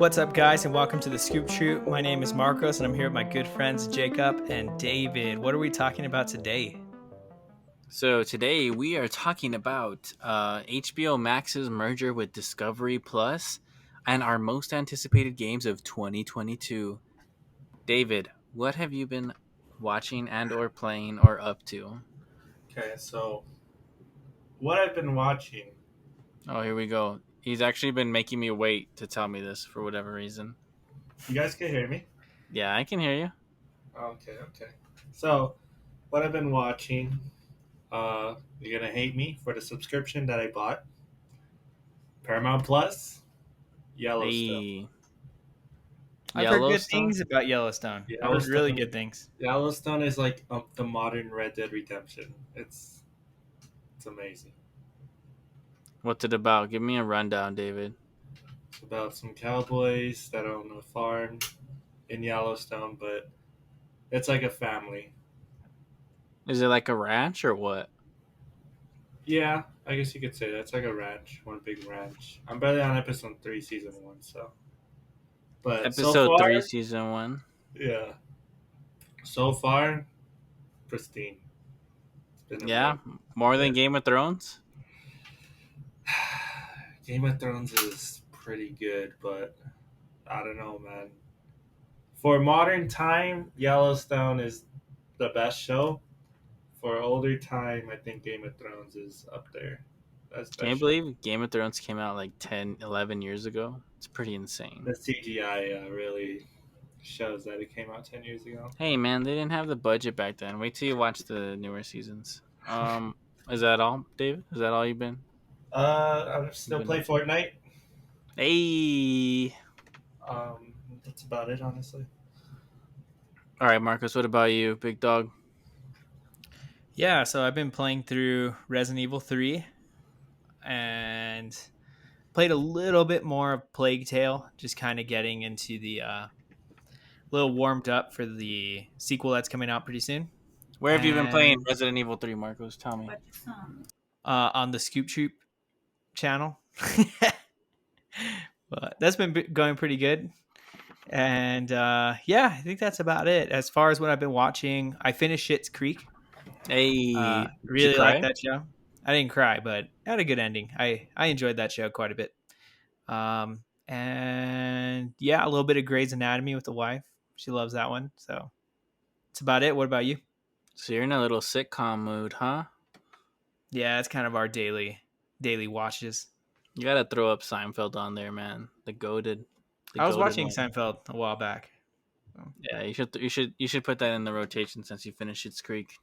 What's up, guys, and welcome to the Scoop Shoot. My name is Marcos, and I'm here with my good friends Jacob and David. What are we talking about today? So today we are talking about HBO Max's merger with Discovery Plus and our most anticipated games of 2022. David, what have you been watching and or playing or up to? Okay, so what I've been watching. Oh, here we go. He's actually been making me wait to tell me this for whatever reason. You guys can hear me? Yeah, I can hear you. Okay. So, what I've been watching, you're gonna hate me for the subscription that I bought. Paramount Plus, Yellowstone. Hey, I've heard good Yellowstone? things about Yellowstone. I've heard really Yellowstone, good things. Yellowstone is like the modern Red Dead Redemption. It's amazing. What's it about? Give me a rundown, David. It's about some cowboys that own a farm in Yellowstone, but it's like a family. Is it like a ranch or what? Yeah, I guess you could say that. It's like a ranch, one big ranch. I'm barely on episode 3, season 1, so. But so Episode far, 3, Season 1. yeah. So far, pristine. It's been Yeah, amazing. more Yeah. than Game of Thrones? Game of Thrones is pretty good, but I don't know, man. For modern time, Yellowstone is the best show. For older time, I think Game of Thrones is up there. That's Can you best show. believe Game of Thrones came out like 10, 11 years ago? It's pretty insane. The CGI really shows that it came out 10 years ago. Hey man, they didn't have the budget back then. Wait till you watch the newer seasons. Is that all, David? Is that all you've been I you've still been play watching? Fortnite. Hey. That's about it, honestly. All right, Marcus, what about you, big dog? Yeah, so I've been playing through Resident Evil 3 and played a little bit more of Plague Tale, just kind of getting into the little warmed up for the sequel that's coming out pretty soon. Where have you been playing And Resident Evil 3, Marcos? Tell me. on the Scoop Shoot channel. But that's been going pretty good. And yeah, I think that's about it. As far as what I've been watching, I finished Schitt's Creek. Hey, did you Really like cry? that show. I didn't cry, but it had a good ending. I enjoyed that show quite a bit. And yeah, a little bit of Grey's Anatomy with the wife. She loves that one. So that's about it. What about you? So you're in a little sitcom mood, huh? Yeah, it's kind of our daily watches. You gotta throw up Seinfeld on there, man. The I was goaded watching one. Seinfeld a while back. Yeah, you should put that in the rotation since you finished its Creek.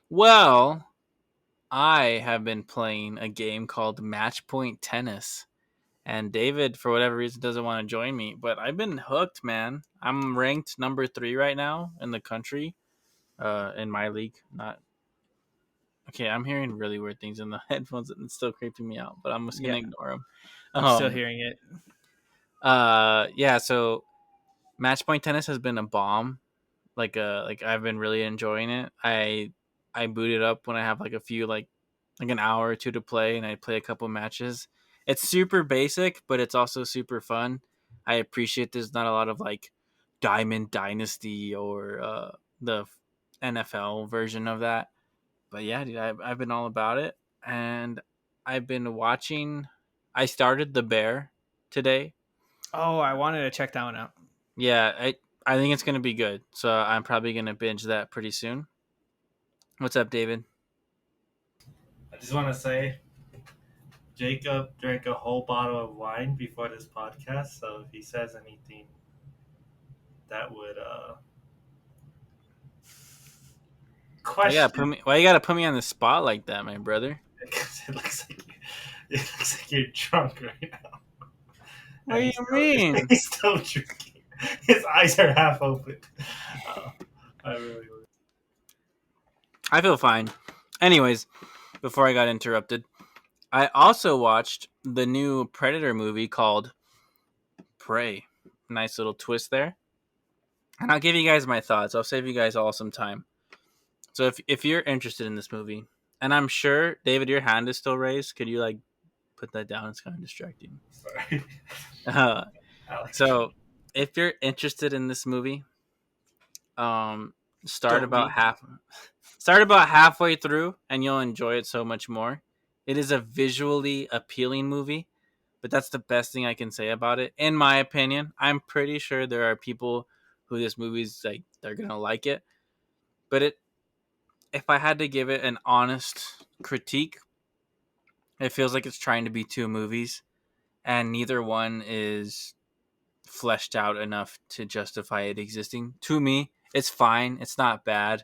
Well, I have been playing a game called Match Point Tennis, and David, for whatever reason, doesn't want to join me. But I've been hooked, man. I'm ranked number 3 right now in the country, in my league. Not okay. I'm hearing really weird things in the headphones, and it's still creeping me out. But I'm just gonna Yeah, ignore them. I'm still hearing it. Yeah. So Match Point Tennis has been a bomb. Like I've been really enjoying it. I boot it up when I have like a few like an hour or two to play, and I play a couple matches. It's super basic, but it's also super fun. I appreciate there's not a lot of like Diamond Dynasty or the NFL version of that. But yeah, dude, I've been all about it, and I've been watching. I started The Bear today. Oh, I wanted to check that one out. Yeah, I think it's gonna be good. So I'm probably gonna binge that pretty soon. What's up, David? I just want to say, Jacob drank a whole bottle of wine before this podcast, so if he says anything that would question, Why you gotta put me on the spot like that, my brother? because it looks like you're drunk right now. What And do you mean? he's still drinking. His eyes are half open. I really would. I feel fine. Anyways, before I got interrupted, I also watched the new Predator movie called Prey. Nice little twist there. And I'll give you guys my thoughts. I'll save you guys all some time. So if you're interested in this movie, and I'm sure, David, your hand is still raised. Could you like put that down? It's kind of distracting. Sorry. Uh, I like it. so if you're interested in this movie, um, start Don't about be. half start about halfway through, and you'll enjoy it so much more. It is a visually appealing movie, but that's the best thing I can say about it, in my opinion. I'm pretty sure there are people who this movie's like they're gonna like it, but if I had to give it an honest critique, it feels like it's trying to be two movies, and neither one is fleshed out enough to justify it existing. To me, it's fine. It's not bad,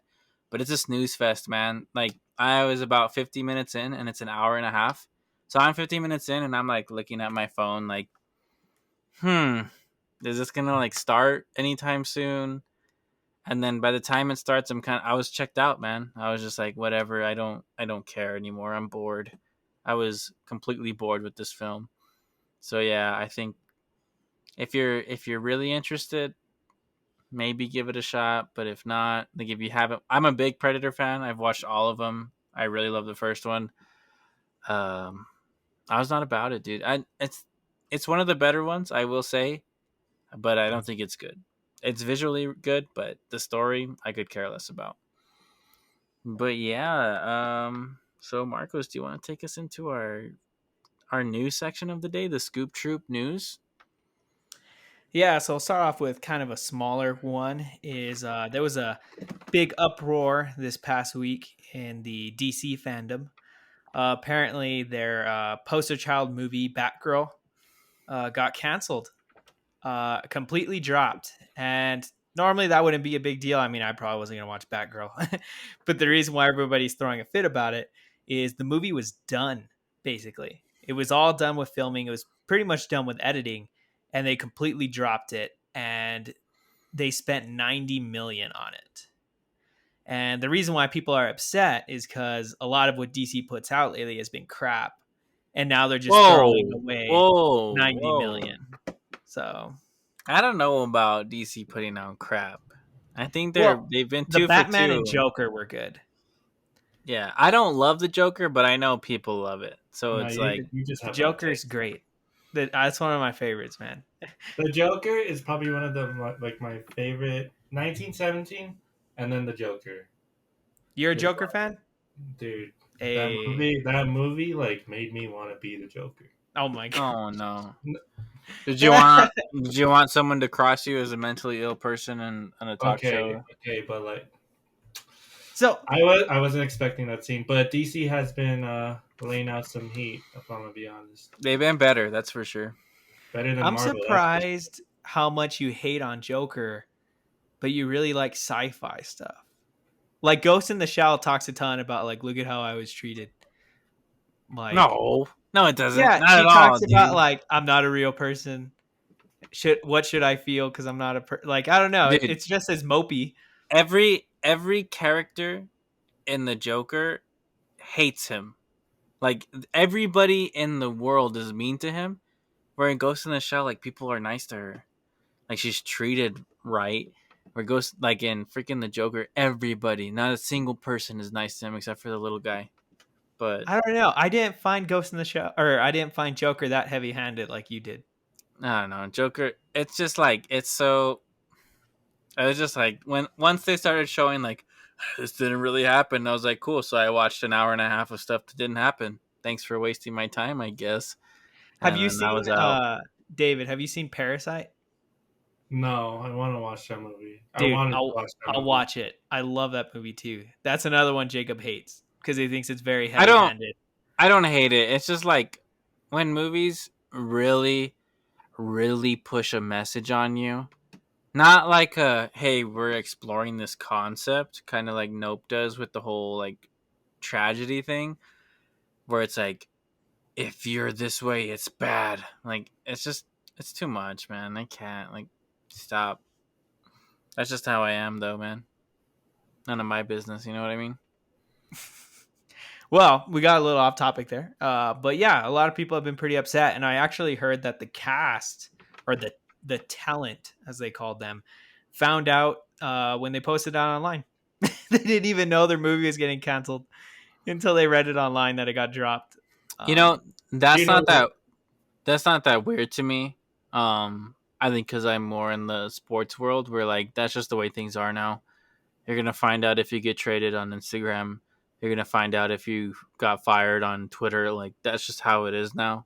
but it's a snooze fest, man. Like I was about 50 minutes in, and it's an hour and a half. So I'm 50 minutes in, and I'm like looking at my phone, like, hmm, is this gonna like start anytime soon? And then by the time it starts, I was checked out, man. I was just like, whatever. I don't care anymore. I'm bored. I was completely bored with this film. So yeah, I think if you're really interested, maybe give it a shot. But if not, like if you haven't, I'm a big Predator fan. I've watched all of them. I really love the first one. Um, I was not about it, dude. It's one of the better ones, I will say, but I don't think it's good. It's visually good, but the story I could care less about. But yeah, so Marcos, do you want to take us into our news section of the day, the Scoop Troop news? Yeah, so I'll start off with kind of a smaller one. Is there was a big uproar this past week in the DC fandom. Apparently, their poster child movie Batgirl got canceled, completely dropped. And normally that wouldn't be a big deal. I mean, I probably wasn't going to watch Batgirl. But the reason why everybody's throwing a fit about it is the movie was done, basically. It was all done with filming, it was pretty much done with editing, and they completely dropped it. And they spent 90 million on it. And the reason why people are upset is because a lot of what DC puts out lately has been crap. And now they're just throwing Whoa, away whoa, 90 whoa! million. So, I don't know about DC putting out crap. I think well, they've been the two for Batman and two. Joker were good. Yeah, I don't love the Joker, but I know people love it. So No, it's like, you just The have bad Joker's taste. great. That's one of my favorites, man. The Joker is probably one of the like my favorite 1917, and then the Joker You're a is Joker fan? dude. A That movie like made me want to be the Joker. Oh my god. oh no. Did you want someone to cross you as a mentally ill person in a talk Okay, show? okay, but like So I wasn't expecting that scene, but DC has been laying out some heat. If I'm gonna be honest, They've been better, that's for sure. better than I'm Marvel. That's for sure. surprised how much you hate on Joker, but you really like sci-fi stuff. Like Ghost in the Shell talks a ton about like look at how I was treated. Like No, no, it doesn't. yeah, Not she at all, talks about dude. like I'm not a real person. Should I feel because I'm not like I don't know. Dude, It's just as mopey. every character in the Joker hates him. Like everybody in the world is mean to him. Where in Ghost in the Shell, like people are nice to her. Like she's treated right. Where Ghost, like in freaking the Joker, everybody, not a single person is nice to him except for the little guy. But I don't know. I didn't find Ghost in the Shell, or I didn't find Joker that heavy-handed like you did. I don't know, Joker. It's just like it's so. I was just like when once they started showing like this didn't really happen, I was like, cool. So I watched an hour and a half of stuff that didn't happen. Thanks for wasting my time, I guess. Have And you then I seen was out. David, have you seen Parasite? No, I want to watch that movie. I Dude, wanted to I'll watch that I'll movie. watch it. I love that movie too. That's another one Jacob hates because he thinks it's very I don't. heavy-handed. I don't hate it. It's just like when movies really, really push a message on you. Not like a hey, we're exploring this concept, kind of like Nope does with the whole like tragedy thing, where it's like if you're this way, it's bad. Like it's too much, man. I can't like stop. That's just how I am, though, man. None of my business. You know what I mean? Well, we got a little off topic there. But yeah, a lot of people have been pretty upset, and I actually heard that the cast or the talent, as they called them, found out when they posted it online. They didn't even know their movie was getting canceled until they read it online that it got dropped. You know, Um, Do you that's know not that that's not that weird to me. I think because I'm more in the sports world, where like that's just the way things are now. You're gonna find out if you get traded on Instagram. You're gonna find out if you got fired on Twitter. Like that's just how it is now.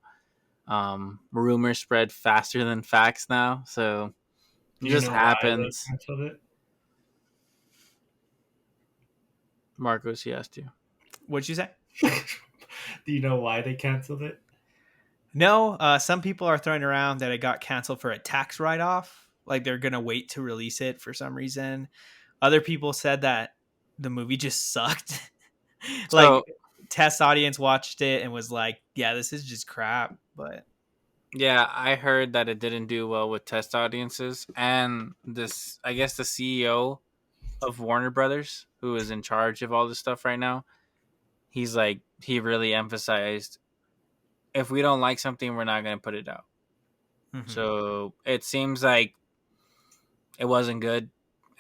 Rumors spread faster than facts now, so it Do you just know why they happens. canceled it? Marcos, he asked you. What'd you say? Do you know why they canceled it? No, some people are throwing around that it got canceled for a tax write off. Like they're gonna wait to release it for some reason. Other people said that the movie just sucked. So Like test audience watched it and was like, "Yeah, this is just crap." But yeah, I heard that it didn't do well with test audiences, and this, I guess, the CEO of Warner Brothers, who is in charge of all this stuff right now, he's like, he really emphasized, if we don't like something, we're not going to put it out. mhm. So it seems like it wasn't good,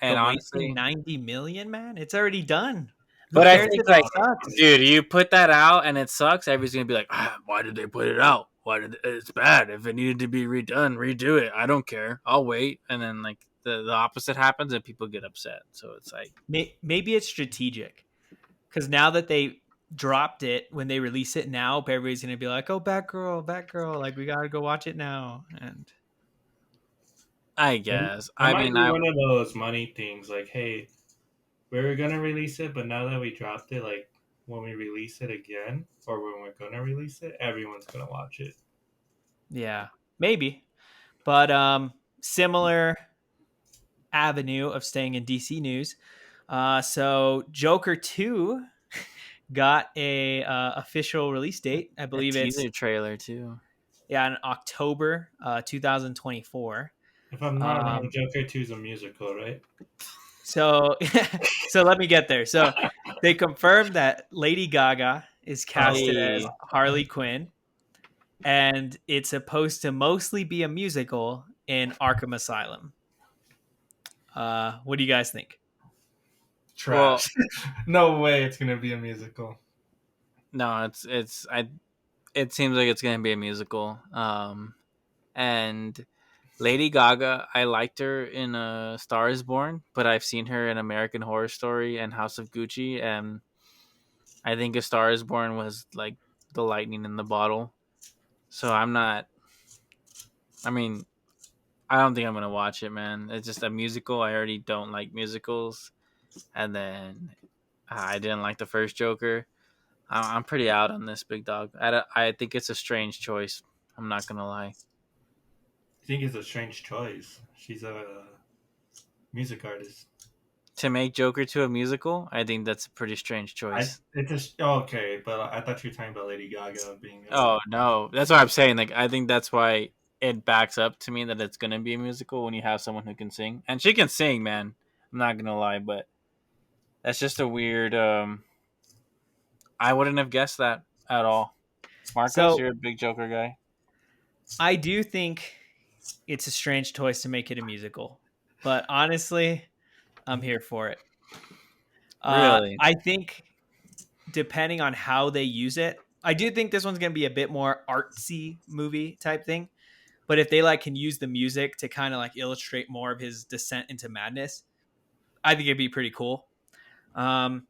and But wasting honestly, 90 million, man, it's already done. Who but I cares think if it like, sucks? dude, you put that out and it sucks. Everybody's gonna be like, why did they put it out? Why did it's bad? If it needed to be redone, redo it. I don't care. I'll wait. And then like the opposite happens and people get upset. So it's like, Maybe it's strategic because now that they dropped it, when they release it now, everybody's gonna be like, "Oh, Batgirl, Batgirl!" Like we gotta go watch it now. And I It, guess. it I might mean, be I one of those money things. Like, hey, we were gonna release it, but now that we dropped it, like when we release it again, or when we're gonna release it, everyone's gonna watch it. yeah, maybe. But similar avenue of staying in DC news. So Joker 2 got a official release date. I a believe it's teaser trailer too. yeah in October 2024. If I'm not wrong, Um, Joker 2 is a musical, right? so so let me get there. So they confirmed that Lady Gaga is casted Oh, as Hey, Harley Quinn, and it's supposed to mostly be a musical in Arkham Asylum. What do you guys think? well, trash. No way it's gonna be a musical. no, it seems like it's gonna be a musical. And Lady Gaga, I liked her in Star Is Born, but I've seen her in American Horror Story and House of Gucci, and I think A Star Is Born was like the lightning in the bottle. So I'm not. I mean, I don't think I'm gonna watch it, man. It's just a musical. I already don't like musicals, and then I didn't like the first Joker. I'm pretty out on this, big dog. I think it's a strange choice. I'm not gonna lie. I think it's a strange choice. She's a music artist. To make Joker to a musical, I think that's a pretty strange I choice. it's a okay, but I thought you were talking about Lady Gaga being a. Oh no, that's what I'm saying. Like I think that's why it backs up to me that it's gonna be a musical when you have someone who can sing, and she can sing, man. I'm not gonna lie, but that's just a weird. I wouldn't have guessed that at all. Marcos, So you're a big Joker guy. I do think it's a strange choice to make it a musical, but honestly, I'm here for it. Really? I think depending on how they use it, I do think this one's going to be a bit more artsy movie type thing. But if they like can use the music to kind of like illustrate more of his descent into madness, I think it'd be pretty cool. Um,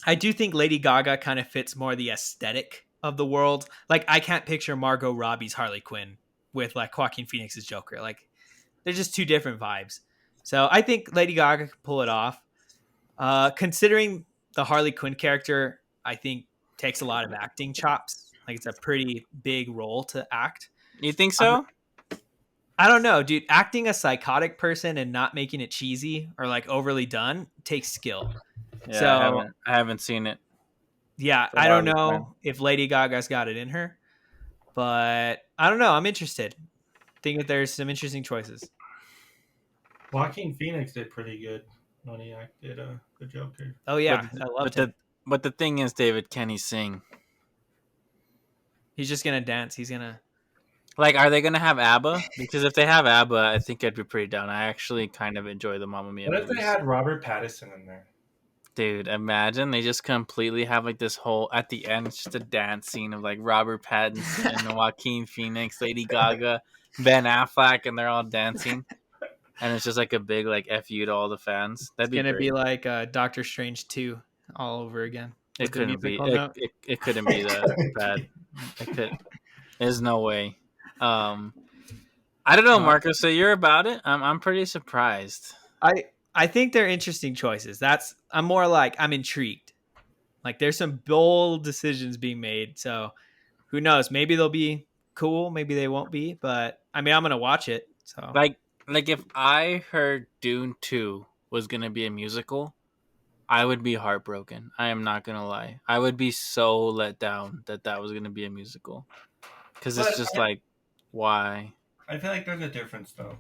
I do think Lady Gaga kind of fits more the aesthetic of the world. Like I can't picture Margot Robbie's Harley Quinn with like Joaquin Phoenix's Joker. Like they're just two different vibes. So I think Lady Gaga can pull it off. Considering the Harley Quinn character, I think takes a lot of acting chops. Like it's a pretty big role to act. You think I'm, so? I don't know, dude. Acting a psychotic person and not making it cheesy or like overly done takes skill. Yeah, So I haven't seen it yeah, for I don't Harley Quinn. know if Lady Gaga's got it in her, but I don't know. I'm interested. Think that there's some interesting choices. Joaquin Phoenix did pretty good when he acted the Joker. Oh But yeah, I loved but him. the thing is, David, can he sing? He's just gonna dance. He's gonna. Like, are they gonna have ABBA? Because if they have ABBA, I think I'd be pretty down. I actually kind of enjoy the Mamma Mia What if they movies. had Robert Pattinson in there? Dude, imagine they just completely have like this whole at the end, it's just a dance scene of like Robert Pattinson and Joaquin Phoenix, Lady Gaga. Ben Affleck, and they're all dancing, and it's just like a big like fu to all the fans. It's That'd be gonna be great. like Doctor Strange 2 all over again It with the couldn't be. musical note. It couldn't be that bad. It could. There's no way. Um, I don't know, No, Marco. So you're about it. I'm pretty surprised. I think they're interesting choices. I'm more like I'm intrigued. Like there's some bold decisions being made. So who knows? Maybe they'll be cool. Maybe they won't be. But I mean, I'm gonna watch it. So Like if I heard Dune 2 was gonna be a musical, I would be heartbroken. I am not gonna lie. I would be so let down that that was gonna be a musical because it's But just like, why? I feel like there's a difference though.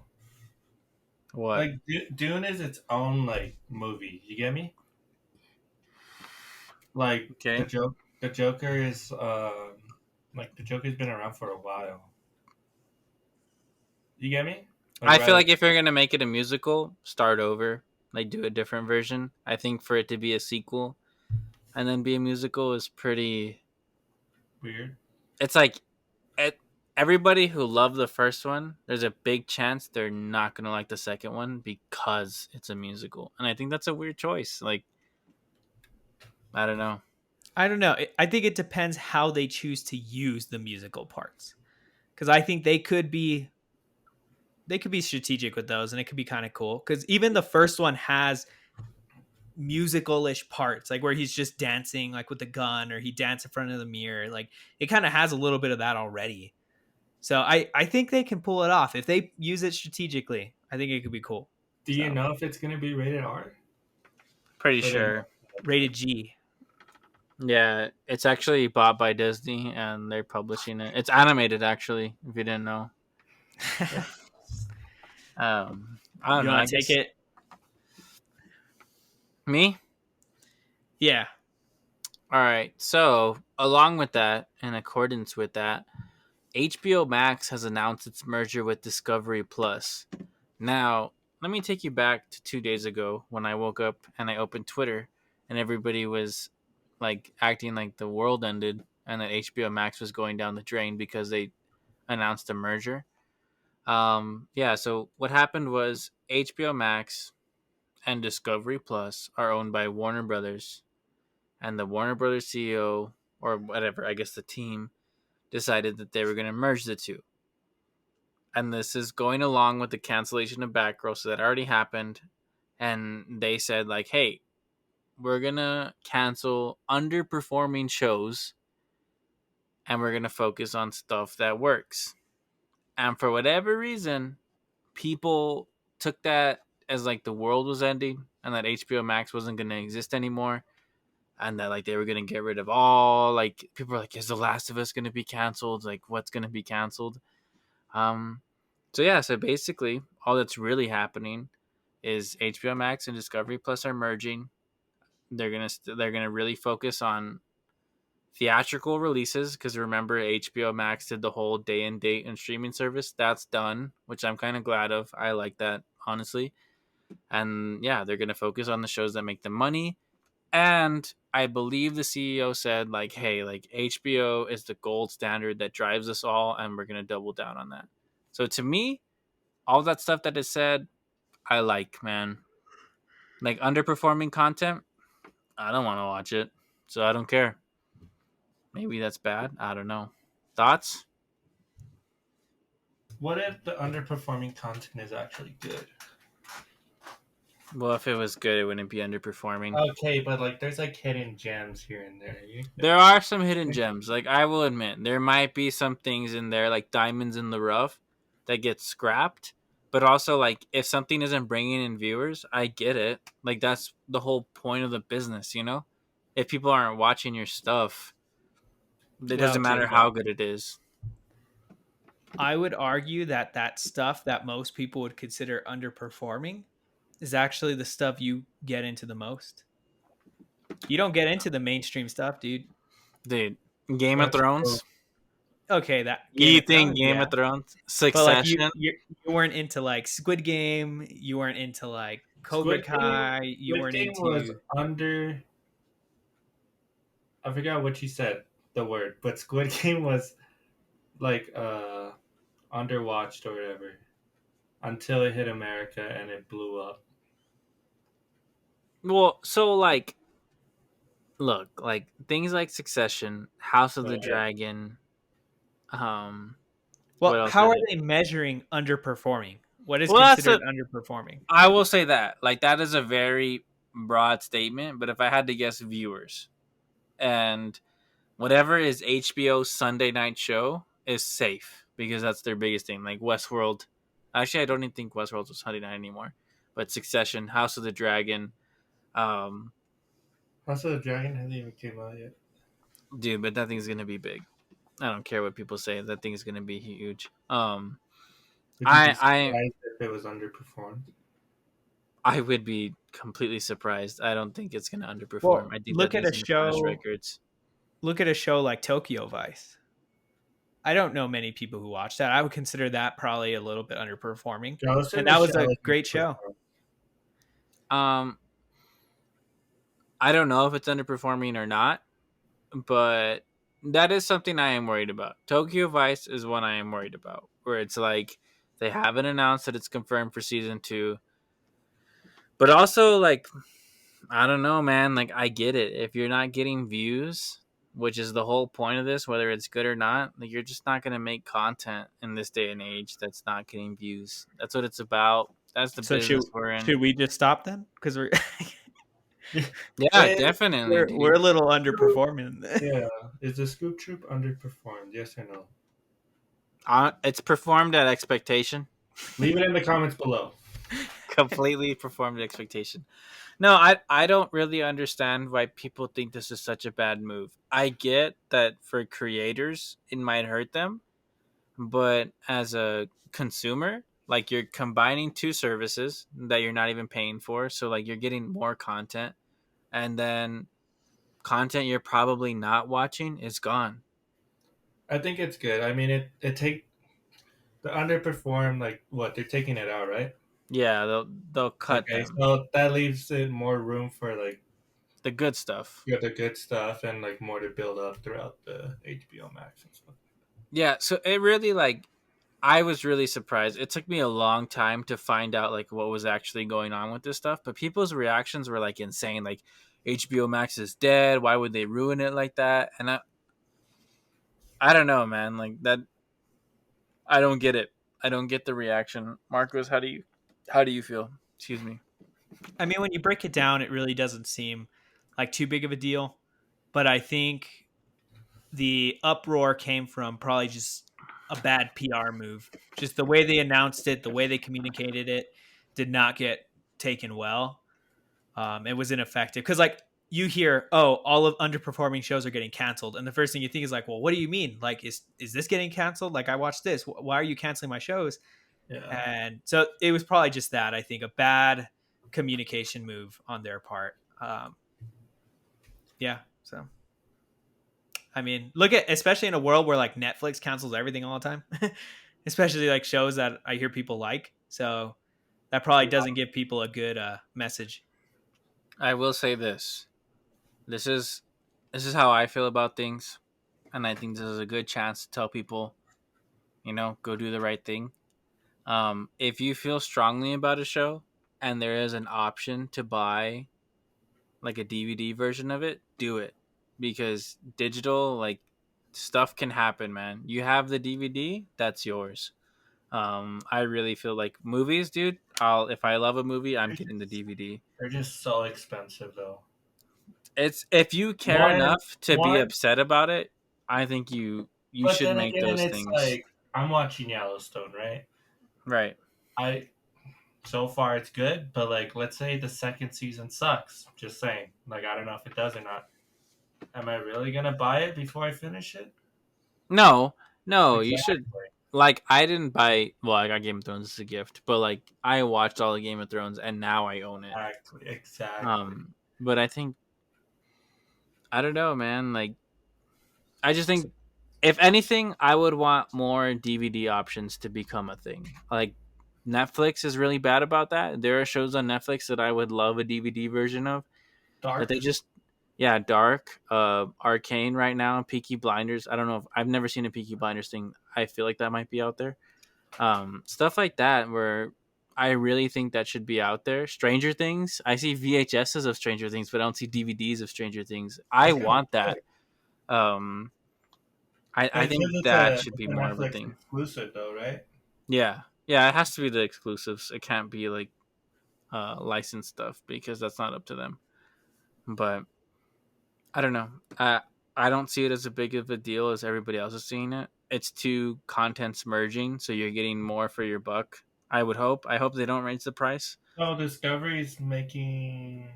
What? Like Dune is its own like movie. You get me? Like Okay. The Joker is like the Joker's been around for a while. You get me? Like I feel rather like if you're gonna make it a musical, start over, like do a different version. I think for it to be a sequel and then be a musical is pretty. weird. It's like it, everybody who loved the first one, there's a big chance they're not gonna like the second one because it's a musical, and I think that's a weird choice. Like, I don't know. I don't know. I think it depends how they choose to use the musical parts. Because I think they could be strategic with those, and it could be kind of cool. Because even the first one has musical-ish parts, like where he's just dancing, like with the gun, or he dance in front of the mirror. Like it kind of has a little bit of that already. So I think they can pull it off if they use it strategically. I think it could be cool. Do you So know if it's gonna be rated R? Pretty Or they're sure. rated G. Yeah, it's actually bought by Disney and they're publishing it. It's animated, actually. If you didn't know. I don't You know. I want to take guess it? me. Yeah. All right. So, along with that, in accordance with that, HBO Max has announced its merger with Discovery Plus. Now, let me take you back to 2 days ago when I woke up and I opened Twitter and everybody was like acting like the world ended and that HBO Max was going down the drain because they announced a merger. Yeah, so what happened was HBO Max and Discovery Plus are owned by Warner Brothers, and the Warner Brothers CEO, or whatever, I guess the team, decided that they were going to merge the two. And this is going along with the cancellation of Batgirl, so that already happened. And they said, like, hey, we're going to cancel underperforming shows and we're going to focus on stuff that works. And for whatever reason, people took that as like the world was ending and that HBO Max wasn't going to exist anymore and that like they were going to get rid of all like people are like, is The Last of Us going to be canceled? Like what's going to be canceled? Um so yeah, so basically all that's really happening is HBO Max and Discovery Plus are merging. They're going to really focus on theatrical releases because remember HBO Max did the whole day and date and streaming service. That's done, which I'm kind of glad of. I like that, honestly. And yeah, they're going to focus on the shows that make them money. And I believe the CEO said like, hey, like HBO is the gold standard that drives us all and we're going to double down on that. So to me, all that stuff that is said, I like, man. Like underperforming content, I don't want to watch it. So I don't care. Maybe that's bad. I don't know. Thoughts? What if the underperforming content is actually good? Well, if it was good, it wouldn't be underperforming. Okay, but like there's like hidden gems here and there. There are some hidden gems. Like I will admit, there might be some things in there, like diamonds in the rough, that get scrapped. But also, like if something isn't bringing in viewers, I get it. Like that's the whole point of the business, you know. If people aren't watching your stuff, it Well, doesn't okay, matter but how good it is. I would argue that that stuff that most people would consider underperforming is actually the stuff you get into the most. You don't get into the mainstream stuff, dude. Dude, Game of That's true. Thrones. Okay, that Game You of think Thrones, Game yeah. of Thrones? But like Succession? you weren't into like Squid Game, you weren't into like Cobra Kai, you Squid weren't Game was into under. I forgot what you said the word, but Squid Game was like underwatched or whatever until it hit America and it blew up. Well, so like, look, like things like Succession, House of Oh the yeah, Dragon. Um, what Well, else how did are it? they measuring underperforming? What is Well, that's considered a. underperforming? I will say that. Like that is a very broad statement, but if I had to guess, viewers and whatever is HBO's Sunday night show is safe because that's their biggest thing. Like Westworld. Actually, I don't even think Westworld's a Sunday night anymore. But Succession, House of the Dragon, um, House of the Dragon hasn't even came out yet. dude, but that thing's gonna be big. I don't care what people say. That thing's gonna be huge. Would you be I surprised if it was underperformed? I would be completely surprised. I don't think it's gonna underperform. Well, I think that thing's gonna smash records. look at a show like Tokyo Vice. I don't know many people who watch that. I would consider that probably a little bit underperforming. Ghost in And the that was a Shell is great show. underperformed. Um, I don't know if it's underperforming or not, but that is something I am worried about. Tokyo Vice is one I am worried about, where it's like they haven't announced that it's confirmed for season 2, but also like I don't know, man. Like I get it. If you're not getting views, which is the whole point of this, whether it's good or not, like you're just not gonna make content in this day and age that's not getting views. That's what it's about. That's the So business we're in. should we just stop then? Because we're Yeah, Eh, definitely, we're dude. a little underperforming. yeah, is the Scoop Troop underperformed? Yes or no? It's performed at expectation. Leave it in the comments below. Completely performed at expectation. No, I don't really understand why people think this is such a bad move. I get that for creators it might hurt them, but as a consumer, like you're combining two services that you're not even paying for, so like you're getting more content, and then content you're probably not watching is gone. I think it's good. I mean, it take the underperformed, like what they're taking it out, right? Yeah, they'll cut Okay, them. so that leaves it more room for like The good stuff. the good stuff and like more to build up throughout the HBO Max and stuff. Yeah, so it really like I was really surprised. It took me a long time to find out like what was actually going on with this stuff, but people's reactions were like insane. Like HBO Max is dead. Why would they ruin it like that? And I don't know, man. Like that I don't get it. I don't get the reaction. Marcos, how do you feel? Excuse me. I mean, when you break it down, it really doesn't seem like too big of a deal. But I think the uproar came from probably just a bad PR move. Just the way they announced it, the way they communicated it, did not get taken well. It was ineffective because, like, you hear, oh, all of underperforming shows are getting canceled, and the first thing you think is like, well, what do you mean? Like, is this getting canceled? Like, I watched this. Why are you canceling my shows? Yeah, And so it was probably just that. I think a bad communication move on their part. Yeah. So I mean, look at especially in a world where like Netflix cancels everything all the time, especially like shows that I hear people like. So that probably doesn't give people a good message. I will say this. This is this is how I feel about things, and I think this is a good chance to tell people, go do the right thing. If you feel strongly about a show and there is an option to buy like a DVD version of it, do it because digital like stuff can happen, man. You have the DVD, that's yours. I really feel like movies, dude. I'll if I love a movie, I'm getting the DVD. they're just so expensive though. It's if you care One, enough to be one, upset about it, I think you but should then make again, those it's things like I'm watching Yellowstone, right? right. I so far it's good, but like let's say the second season sucks. Just saying, like I don't know if it does or not. Am I really gonna buy it before I finish it? No, no, you should. Exactly. Like, I didn't buy. Well, I got Game of Thrones as a gift, but like, I watched all of Game of Thrones, and now I own it. Exactly. Exactly. But I think I don't know, man. Like, I just think if anything, I would want more DVD options to become a thing. Like, Netflix is really bad about that. There are shows on Netflix that I would love a DVD version of that Dark. they just yeah, Dark, Arcane right now, Peaky Blinders. I don't know if I've never seen a Peaky Blinders thing. I feel like that might be out there. Stuff like that where I really think that should be out there. Stranger Things, I see VHSs of Stranger Things, but I don't see DVDs of Stranger Things. I want that. Um, I But it says think that should it's be a more of a Netflix thing. exclusive though, right? Yeah, yeah, it has to be the exclusives. It can't be like licensed stuff because that's not up to them. But I don't know. I don't see it as a big of a deal as everybody else is seeing it. It's two contents merging, so you're getting more for your buck. I would hope. I hope they don't raise the price. So Discovery's making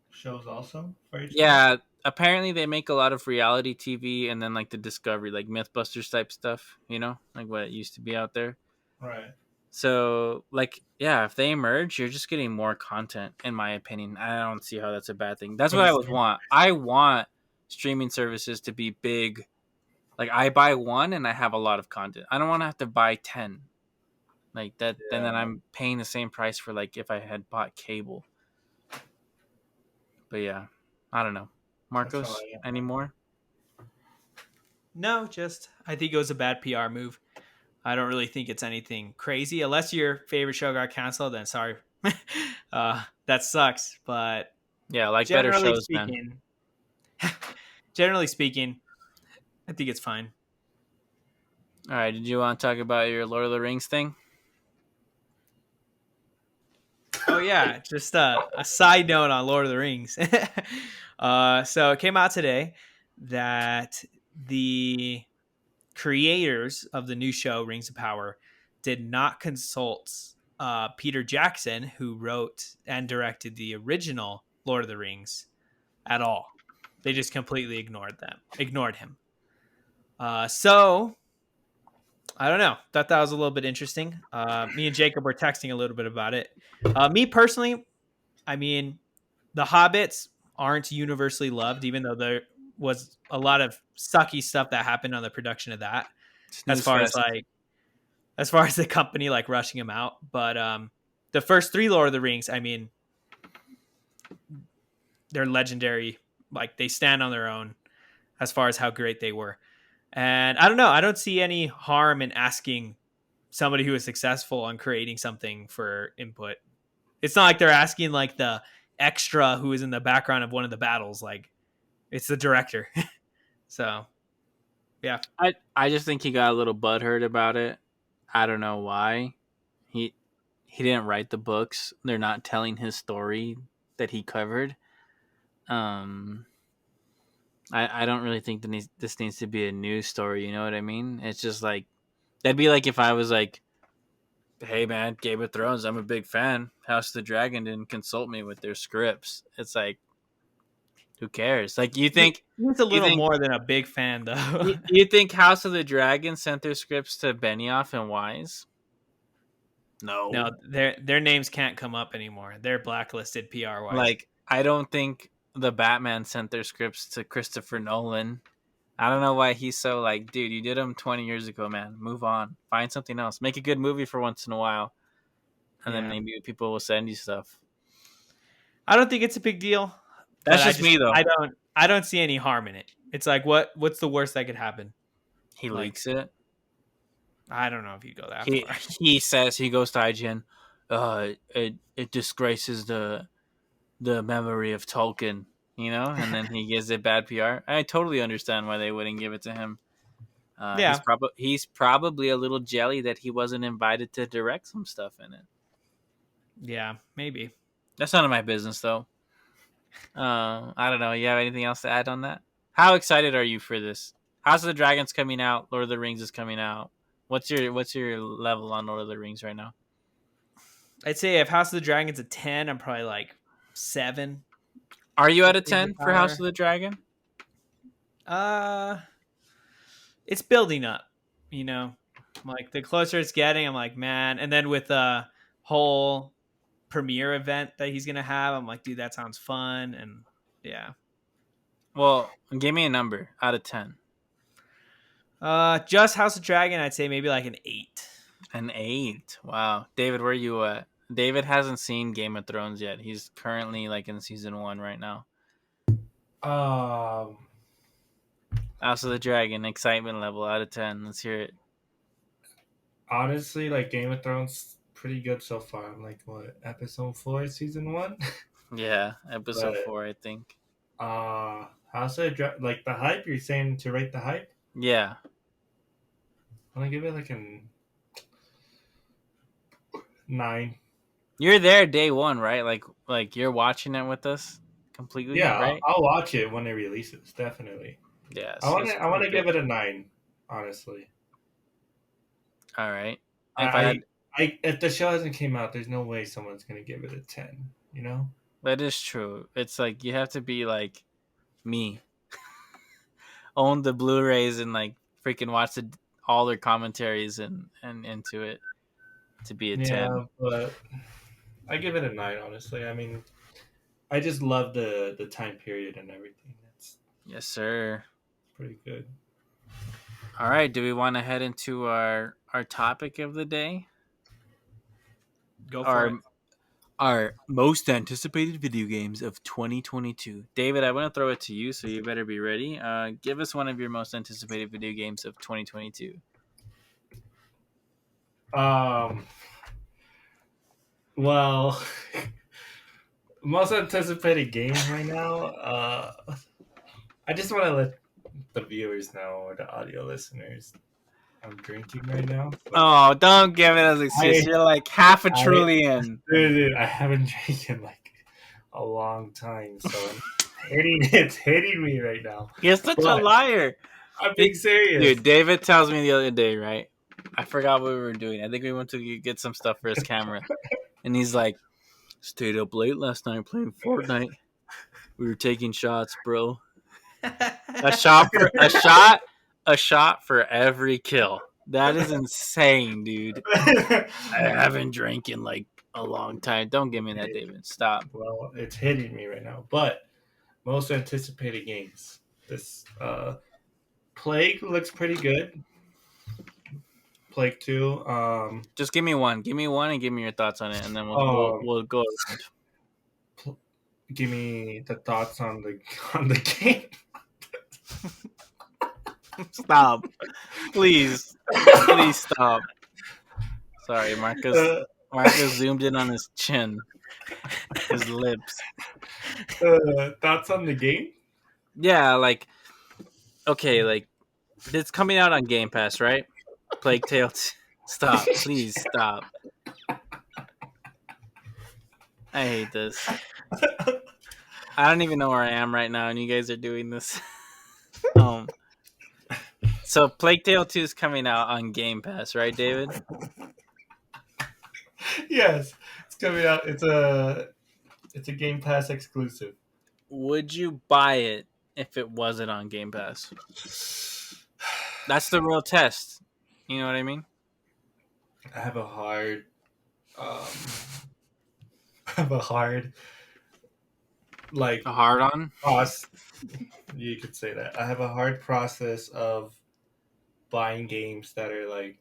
shows also for HBO. Yeah, apparently they make a lot of reality TV and then like the Discovery, like MythBusters type stuff. You know, like what used to be out there. Right. So, like, yeah, if they merge, you're just getting more content, in my opinion. I don't see how that's a bad thing. That's For what the I would same. want. I want streaming services to be big. Like, I buy one and I have a lot of content. I don't want to have to buy 10. Like, that, then Yeah, I'm paying the same price for, like, if I had bought cable. But yeah, I don't know. that's how Marcos, I any am. more? No, just I think it was a bad PR move. I don't really think it's anything crazy. Unless your favorite show got canceled, then sorry. That sucks. But Yeah, like better generally shows, man. speaking, generally speaking, I think it's fine. All right, did you want to talk about your Lord of the Rings thing? Oh yeah, just a side note on Lord of the Rings. So it came out today that the creators of the new show Rings of Power did not consult Peter Jackson, who wrote and directed the original Lord of the Rings, at all. They just completely ignored him. So I don't know. Thought that was a little bit interesting. Me and Jacob were texting a little bit about it. Me personally, I mean, the Hobbits aren't universally loved, even though there was a lot of sucky stuff that happened on the production of that. As Snooze far as fest. like, as far as the company like rushing him out, but the first three Lord of the Rings, I mean, they're legendary. Like they stand on their own as far as how great they were. And I don't know. I don't see any harm in asking somebody who is successful on creating something for input. It's not like they're asking like the extra who is in the background of one of the battles. Like it's the director. So yeah, I just think he got a little butthurt about it. I don't know why. He he didn't write the books. They're not telling his story that he covered. Um, I don't really think this needs to be a news story. You know what I mean? It's just like that'd be like if I was like, "Hey man, Game of Thrones, I'm a big fan. House of the Dragon didn't consult me with their scripts." It's like, who cares? Like he's a you little think more than a big fan though. you think House of the Dragon sent their scripts to Benioff and Wise? No, No. their names can't come up anymore. They're blacklisted PR wise. Like, I don't think the Batman sent their scripts to Christopher Nolan. I don't know why he's so like, dude, you did them 20 years ago, man. Move on. Find something else. Make a good movie for once in a while. And then Yeah, maybe people will send you stuff. I don't think it's a big deal, but That's just me, though. I don't see any harm in it. It's like what's the worst that could happen? He Like leaks it. I don't know if you go that He far. he says he goes to IGN. It disgraces the memory of Tolkien, you know, and then he gives it bad PR. I totally understand why they wouldn't give it to him. Yeah, He's probably a little jelly that he wasn't invited to direct some stuff in it. yeah, maybe. That's none of my business, though. I don't know. You have anything else to add on that? How excited are you for this? House of the Dragon's coming out. Lord of the Rings is coming out. What's your level on Lord of the Rings right now? I'd say if House of the Dragon's a 10, I'm probably like 7 Are you at with a Rings of 10 for House Power. of the Dragon? Uh, it's building up, you know. Like the closer it's getting, I'm like, man. And then with the whole premiere event that he's gonna have, I'm like, dude, that sounds fun. And yeah, Well, give me a number out of 10. just House of Dragon, I'd say maybe like an 8. An 8. Wow. David, where are you at? David hasn't seen Game of Thrones yet. He's currently like in season 1 right now. Um, House of the Dragon excitement level out of 10. Let's hear it. honestly, like Game of Thrones, pretty good so far. I'm like what episode 4, season 1, Yeah, episode but 4, I think. how's it like the hype? You're saying to rate the hype? Yeah, I'm gonna give it like a 9. you're there day one, right? Like you're watching it with us completely, Yeah, right? I'll watch it when it releases. Definitely. Yeah, I so want it's to. I want pretty to good. give it a 9. Honestly, All right. I, If I I, had, if the show hasn't came out, there's no way someone's gonna give it a 10. You know? that is true. It's like you have to be like me, own the Blu-rays and like freaking watch all their commentaries and into it to be a 10. Yeah, but I give it a 9. Honestly, I mean, I just love the time period and everything. That's Yes, sir. pretty good. All right. Do we want to head into our topic of the day? Go for Our it. our most anticipated video games of 2022. David, I want to throw it to you, so you better be ready. Give us one of your most anticipated video games of 2022. Um. Well, most anticipated game right now. I just want to let the viewers know or the audio listeners. I'm drinking right now, so Oh, don't give it as an excuse. I You're like half a I trillion. dude, I haven't drank in like a long time, so it's hitting me right now. You're such a But liar. I'm being serious. Dude, David tells me the other day, right? I forgot what we were doing. I think we went to get some stuff for his camera. And he's like, stayed up late last night playing Fortnite. We were taking shots, bro. A shot for a shot for every kill. That is insane, dude. I haven't drank in like a long time. Don't give me that, David. Stop. Well, it's hitting me right now. But most anticipated games. This Plague looks pretty good. Plague 2. Just give me one. Give me one and give me your thoughts on it, and then Um, we'll go around. give me the thoughts on the on the game. Stop. Please. Please stop. Sorry, Marcus. Uh, Marcus zoomed in on his chin, his lips. thoughts on the game? Yeah, like okay, like it's coming out on Game Pass, right? Plague Tale. Stop, please stop. I hate this. I don't even know where I am right now, and you guys are doing this. um, so Plague Tale 2 is coming out on Game Pass, right, David? Yes, it's coming out. It's a Game Pass exclusive. Would you buy it if it wasn't on Game Pass? That's the real test. You know what I mean? I have a hard, um, I have a hard like A hard on? process. You could say that. I have a hard process of buying games that are like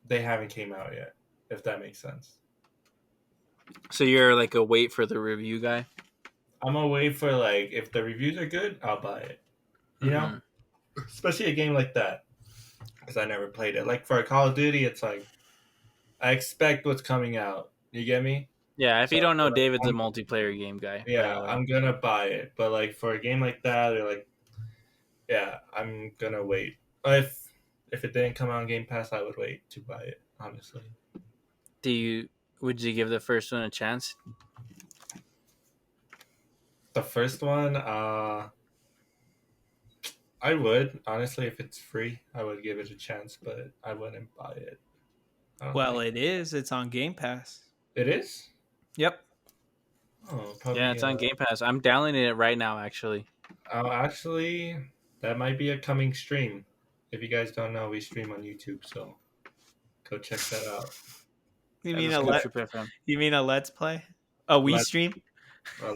they haven't came out yet. If that makes sense. So you're like a wait for the review guy? I'm gonna wait for like if the reviews are good, I'll buy it. You know, Mm-hmm. especially a game like that because I never played it. Like for a Call of Duty, it's like I expect what's coming out. You get me? Yeah, if So you don't know, like, David's a multiplayer game guy, by yeah, the way. I'm gonna buy it. But like for a game like that, or like yeah, I'm gonna wait. If it didn't come out on Game Pass, I would wait to buy it. Honestly, Would you give the first one a chance? the first one, I would honestly if it's free, I would give it a chance, but I wouldn't buy it. I don't Well, think it is. It's on Game Pass. it is. Yep. Oh, Yeah, probably. it's on Game Pass. I'm downloading it right now, actually. Actually, that might be a coming stream. If you guys don't know, we stream on YouTube, so go check that out. You As a mean a Scoop let? Troop FM. You mean a Let's Play? A Wii Let stream?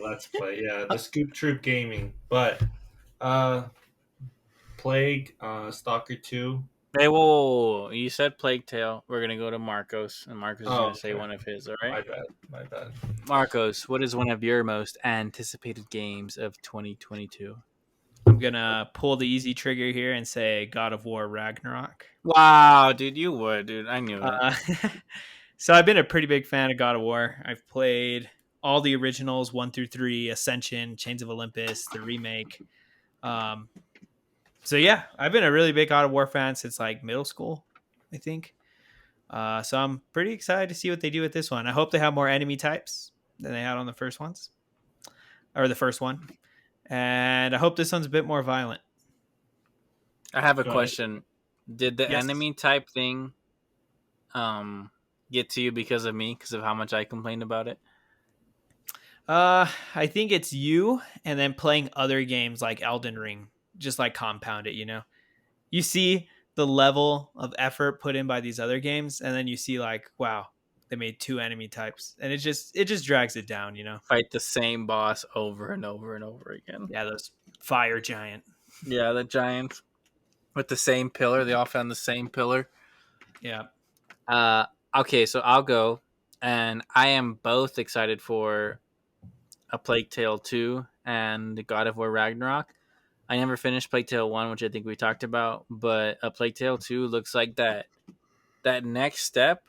Let's play. Yeah, the Scoop Troop Gaming, but uh, Plague, Stalker 2. Hey, whoa. You said Plague Tale. We're going to go to Marcos, and Marcos is Oh, going to say okay. one of his, all right? My bad. My bad. Marcos, what is one of your most anticipated games of 2022? I'm gonna pull the easy trigger here and say God of War Ragnarok. Wow, dude, you would, dude. I knew it. Uh, so I've been a pretty big fan of God of War. I've played all the originals 1 through 3, Ascension, Chains of Olympus, the remake. Um, so yeah, I've been a really big God of War fan since like middle school, I think. So I'm pretty excited to see what they do with this one. I hope they have more enemy types than they had on the first ones, or the first one, and I hope this one's a bit more violent. I have a Go ahead. question. Did the Yes. enemy type thing um get to you because of me, because of how much I complained about it? I think it's you, and then playing other games like Elden Ring, just like compound it. You see the level of effort put in by these other games, and then you see like, wow, they made 2 enemy types, and it just drags it down. Fight the same boss over and over and over again. Yeah, those fire giant. Yeah, the giants with the same pillar. They all found the same pillar. Yeah. Uh, okay, so I'll go, and I am both excited for A Plague Tale 2 and God of War Ragnarok. I never finished Plague Tale 1, which I think we talked about, but A Plague Tale 2 looks like that next step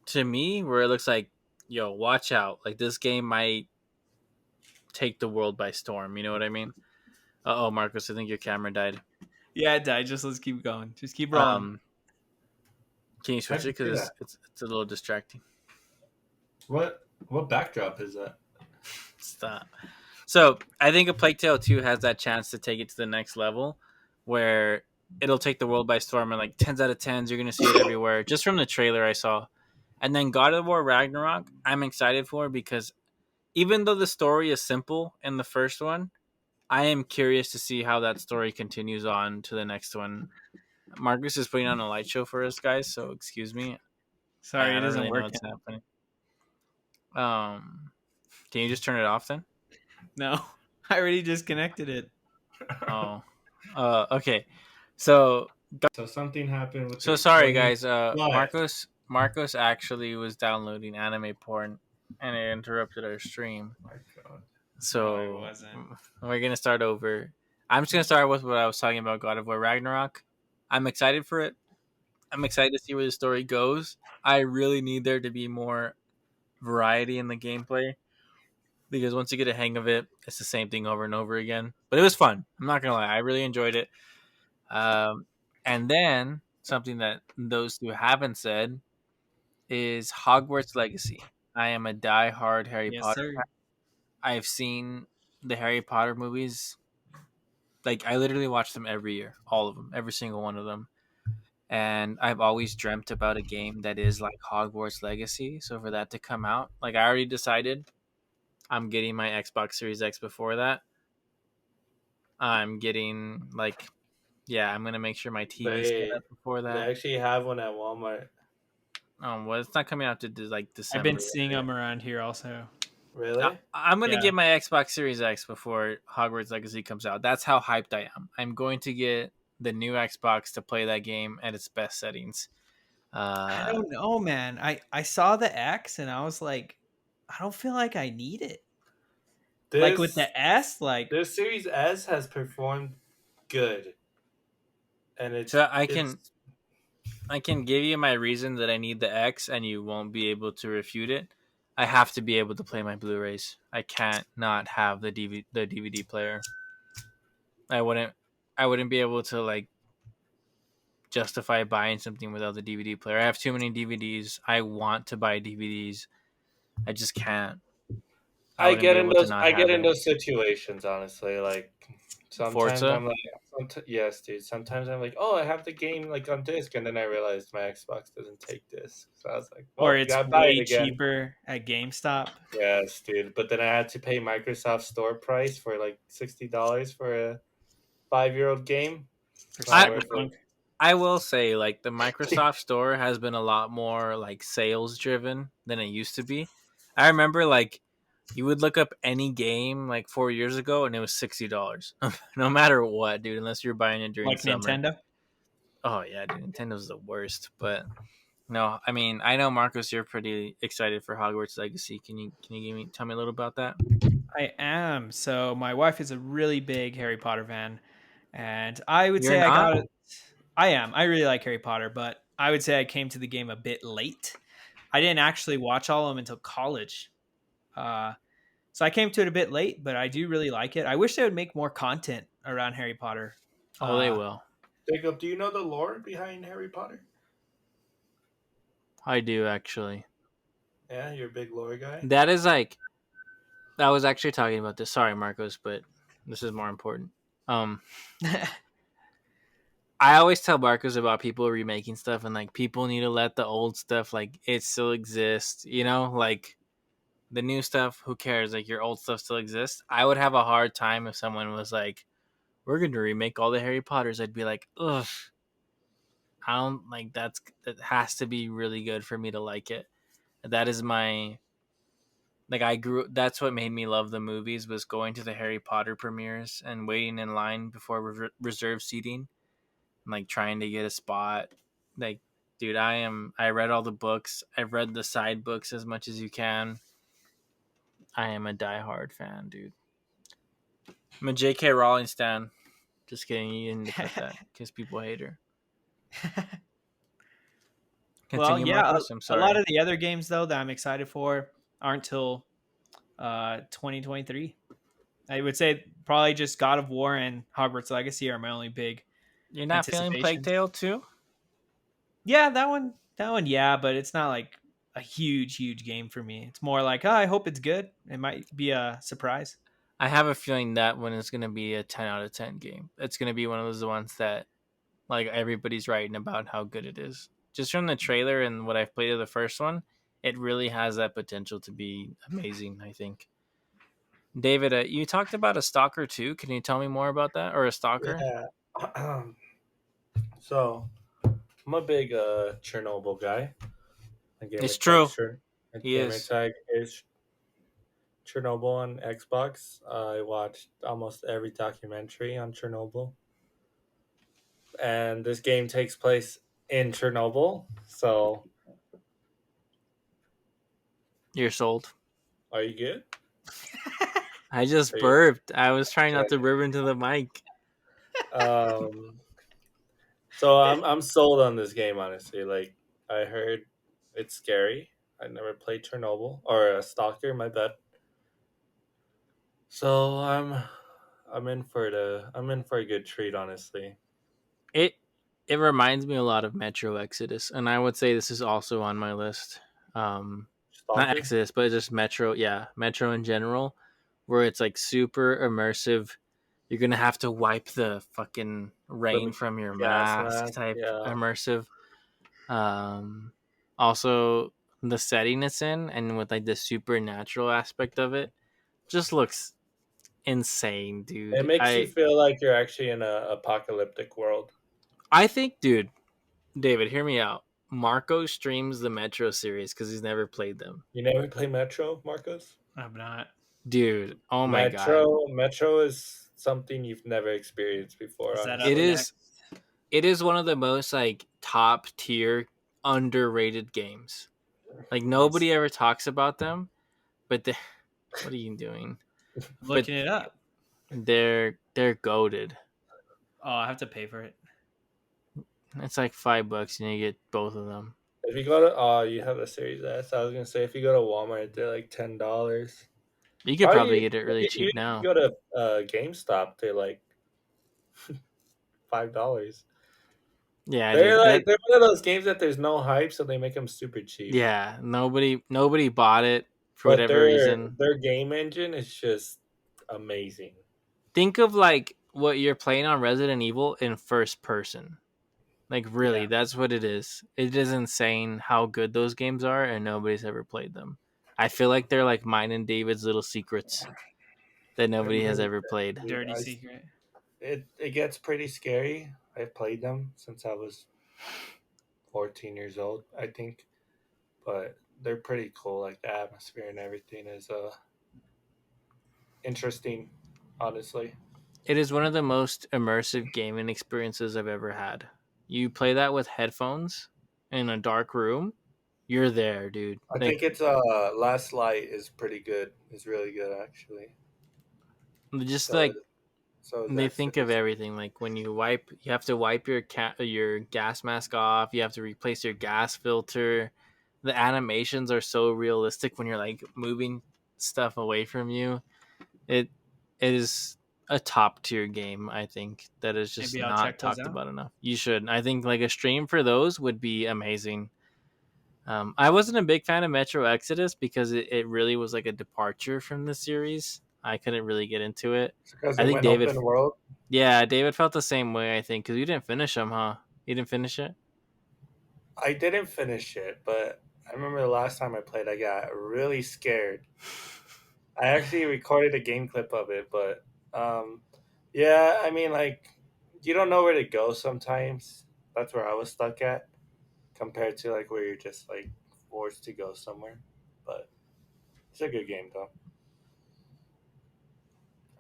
to me where it looks like, yo, watch out. Like this game might take the world by storm. You know what I mean? Oh, Marcos, I think your camera died. Yeah, it died. Just let's keep going. Just keep rolling. Um, can you I switch it can see because that. it's a little distracting. What backdrop is that? Stop. So I think A Plague Tale 2 has that chance to take it to the next level where it'll take the world by storm and like 10s out of 10s, you're going to see it everywhere. Just from the trailer I saw. And then God of War Ragnarok, I'm excited for because even though the story is simple in the first one, I am curious to see how that story continues on to the next one. Marcus is putting on a light show for us guys, so excuse me. Sorry, I it don't isn't really know working. what's happening. Can you just turn it off then? No, I already disconnected it. Oh, okay. So, So something happened with the so sorry, recording. guys. What? Marcos actually was downloading anime porn, and it interrupted our stream. Oh my God. No, it So wasn't. we're gonna start over. I'm just gonna start with what I was talking about, God of War Ragnarok. I'm excited for it. I'm excited to see where the story goes. I really need there to be more variety in the gameplay because once you get a hang of it, it's the same thing over and over again. But it was fun. I'm not gonna lie, I really enjoyed it. Um, and then something that those who haven't said is Hogwarts Legacy. I am a die-hard Harry Yes, Potter fan. sir. I've seen the Harry Potter movies. Like I literally watch them every year, all of them, every single one of them. And I've always dreamt about a game that is like Hogwarts Legacy. So for that to come out, like I already decided I'm getting my Xbox Series X before that. I'm getting like yeah, I'm gonna make sure my TV's set They up before they that. actually have one at Walmart. Well, it's not coming out to like I've been December seeing yet. them around here also. Really? I'm gonna Yeah. get my Xbox Series X before Hogwarts Legacy comes out. That's how hyped I am. I'm going to get the new Xbox to play that game at its best settings. I Uh, don't know, man. I saw the X and I was like, I don't feel like I need it. Like with This the S, like this Series S has performed good, and it's so it's I can give you my reason that I need the X, and you won't be able to refute it. I have to be able to play my Blu-rays. I can't not have the DVD player. I wouldn't I wouldn't be able to like justify buying something without the DVD player. I have too many DVDs. I want to buy DVDs. I just can't. I wouldn't be able to not I get have in it. those situations honestly. Like sometimes Forza, I'm like, yes, dude. Sometimes I'm like, oh, I have the game like on disc, and then I realized my Xbox doesn't take disc, so I was like, or well, it's gotta buy it way again. cheaper at GameStop. Yes, dude. But then I had to pay Microsoft store price for like $60 for a 5-year-old game. For Not I worth it. Cyberpunk. I will say like the Microsoft Store has been a lot more like sales driven than it used to be. I remember like you would look up any game like 4 years ago and it was $60, no matter what, dude. Unless you're buying it during Like summer. Nintendo. Oh yeah, dude, Nintendo's the worst. But no, I mean I know Marcos, you're pretty excited for Hogwarts Legacy. Can you tell me a little about that? I am. So my wife is a really big Harry Potter fan. And I would You're say I not? got it. I am. I really like Harry Potter, but I would say I came to the game a bit late. I didn't actually watch all of them until college. Uh, so I came to it a bit late, but I do really like it. I wish they would make more content around Harry Potter. Oh, they Uh, will. Jacob, do you know the lore behind Harry Potter? I do actually. Yeah, you're a big lore guy. That is like I was actually talking about this. Sorry, Marcos, but this is more important. Um, I always tell Marcos about people remaking stuff, and like people need to let the old stuff like it still exists. You know, like the new stuff. Who cares? Like your old stuff still exists. I would have a hard time if someone was like, "We're going to remake all the Harry Potters." I'd be like, "Ugh, I don't like that. Has to be really good for me to like it." That is my like I grew that's what made me love the movies was going to the Harry Potter premieres and waiting in line before reserve seating and like trying to get a spot. Like dude, I read all the books. I've read the side books as much as you can. I am a diehard fan, dude. I'm a JK Rowling stan. Just kidding, you need to cut that because people hate her. well, Continue, yeah, Marcos. I'm a lot sorry. of the other games though that I'm excited for aren't till 2023. I would say probably just God of War and Hogwarts Legacy are my only big You're not feeling Plague anticipations. Tale too? Yeah, that one, yeah, but it's not like a huge game for me. It's more like, oh, I hope it's good. It might be a surprise. I have a feeling that one is going to be a 10 out of 10 game. It's going to be one of those ones that like everybody's writing about how good it is. Just from the trailer and what I've played of the first one, it really has that potential to be amazing, I think. David, you talked about a stalker too. Can you tell me more about that or a stalker? Yeah. So I'm a big Chernobyl guy. A gamer It's tag true. shirt. A He gamer is. tag is Chernobyl on Xbox. I watched almost every documentary on Chernobyl, and this game takes place in Chernobyl. So, You're sold. are you good? I just Are you burped. I was trying not to okay? burp into the mic. Um, so I'm sold on this game. Honestly, like I heard it's scary. I never played Chernobyl or a Stalker. My bad. So I'm in for a good treat. Honestly, It it reminds me a lot of Metro Exodus, and I would say this is also on my list. Um, Not Stalker. Exodus, but just Metro. Yeah, Metro in general, where it's like super immersive. You're gonna have to wipe the fucking rain The from your gas mask mask. type Yeah. immersive. Um, Also the setting it's in, and with like the supernatural aspect of it, just looks insane, It dude. makes you I feel like you're actually in a apocalyptic world. I think, dude, David, hear me out. Marco streams the Metro series because he's never played them. You never play Metro, Marcos? I'm not. Dude, oh my god. Metro is something you've never experienced before, Is that It up honestly. next? is it is one of the most like top tier underrated games. Like Nice. nobody ever talks about them, but what are you doing? I'm But looking it up. they're goaded. Oh, I have to pay for it. It's like $5 and you get both of them. If you go to you have the Series S. I was gonna say if you go to Walmart, they're like $10. You could Probably probably get it really even cheap if you now. go to GameStop, they're like $5. Yeah, They're dude. like That they're one of those games that there's no hype, so they make them super cheap. yeah, nobody bought it for But whatever reason. their game engine is just amazing. Think of like what you're playing on Resident Evil in first person. Like really, Yeah. that's what it is. It is insane how good those games are, and nobody's ever played them. I feel like they're like mine and David's little secrets that They're nobody has pretty ever played. good, dude. Dirty secret. It gets pretty scary. I've played them since I was 14 years old, I think. But they're pretty cool. Like the atmosphere and everything is interesting, honestly. It is one of the most immersive gaming experiences I've ever had. You play that with headphones in a dark room, you're there, dude. I Like think it's Last Light is pretty good. It's really good actually. just The like So They that's think of everything. Like when you wipe, you have to wipe your gas mask off. You have to replace your gas filter. The animations are so realistic when you're like moving stuff away from you. It it is a top tier game. I think that is just Maybe I'll not check those talked out. about enough. You should. I think like a stream for those would be amazing. I wasn't a big fan of Metro Exodus because it really was like a departure from the series. I couldn't really get into it. because I it think went David, open world. yeah, David felt the same way. I think because you didn't finish them, huh? You didn't finish it. I didn't finish it, but I remember the last time I played, I got really scared. I actually recorded a game clip of it, but um, yeah, I mean, like, you don't know where to go sometimes. That's where I was stuck at, compared to like where you're just like forced to go somewhere. But it's a good game though.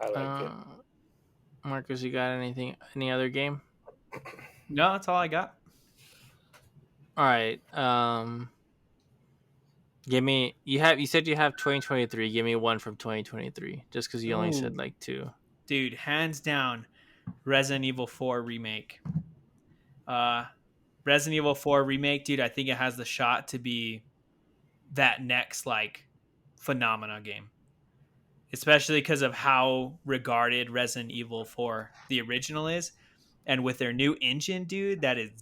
I like it. Uh, Marcus, you got anything? Any other game? No, that's all I got. All right. Give me. You said you have 2023. Give me one from 2023. Just because you only said Ooh, like two. dude, hands down, Resident Evil 4 remake. Uh, Resident Evil 4 remake, dude. I think it has the shot to be that next like phenomena game, especially because of how regarded Resident Evil 4 the original is, and with their new engine, dude, that is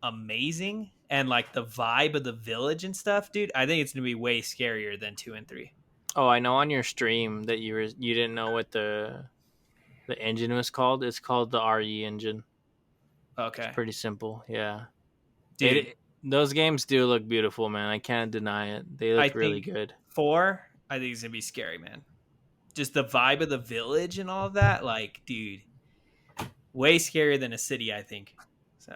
amazing. And like the vibe of the village and stuff, dude. I think it's gonna be way scarier than 2 and 3. Oh, I know on your stream that you didn't know what the engine was called. It's called the RE engine. It's Okay, pretty simple. Yeah. dude. Those games do look beautiful, man. I can't deny it. They I look really think good. 4. I think it's gonna be scary, man. Just the vibe of the village and all of that, like, dude, way scarier than a city, I think. So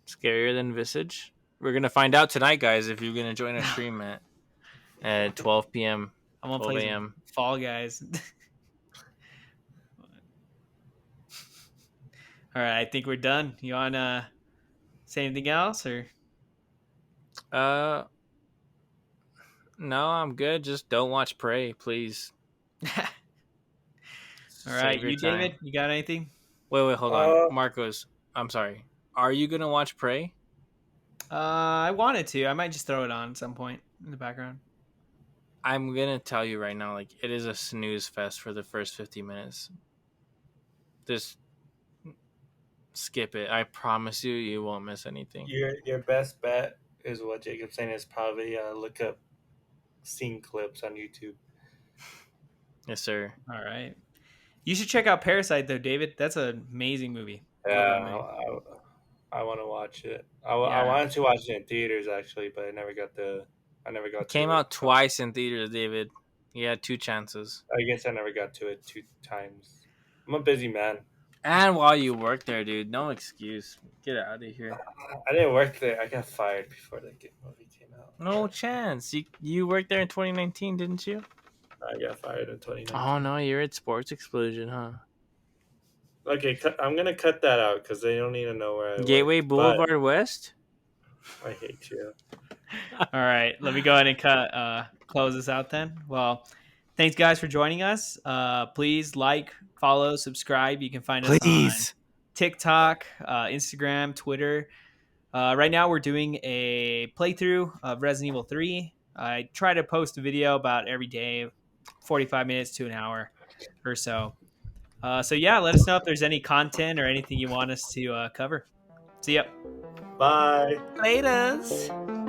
Scarier than Visage. We're gonna find out tonight, guys. If you're gonna join our stream at 12 p.m., I'm gonna 12 play some a.m. Fall Guys. All right, I think we're done. You wanna say anything else, or Uh, no, I'm good. Just don't watch Prey, please. all right, Save your you time. David, you got anything? Wait, hold on, Uh, Marcos. I'm sorry. Are you gonna watch Prey? I wanted to. I might just throw it on at some point in the background. I'm gonna tell you right now, like it is a snooze fest for the first 50 minutes. Just skip it. I promise you, you won't miss anything. your best bet is what Jacob's saying is probably look up scene clips on YouTube. Yes, sir. All right, you should check out Parasite though, David. That's an amazing movie. I Yeah, love that movie. I want to watch it. I Yeah, wanted to watch it in theaters actually, but I never It got came to it. out twice in theaters, David. You had two chances. I guess I never got to it 2 times. I'm a busy man. And while you work there, dude, no excuse. Get out of here. I didn't work there. I got fired before that movie came out. No chance. You worked there in 2019, didn't you? I got fired in Oh 2019. no, you're at Sports Explosion, huh? Okay, I'm gonna cut that out because they don't need to know where I Gateway worked. But Boulevard West. I hate you. all right, let me go ahead and close this out then. Well, thanks guys for joining us. Please like, follow, subscribe. You can find us on Please. TikTok, Instagram, Twitter. Right now we're doing a playthrough of Resident Evil 3. I try to post a video about every day, 45 minutes to an hour or so. So yeah, let us know if there's any content or anything you want us to cover. See ya. Bye. Laters.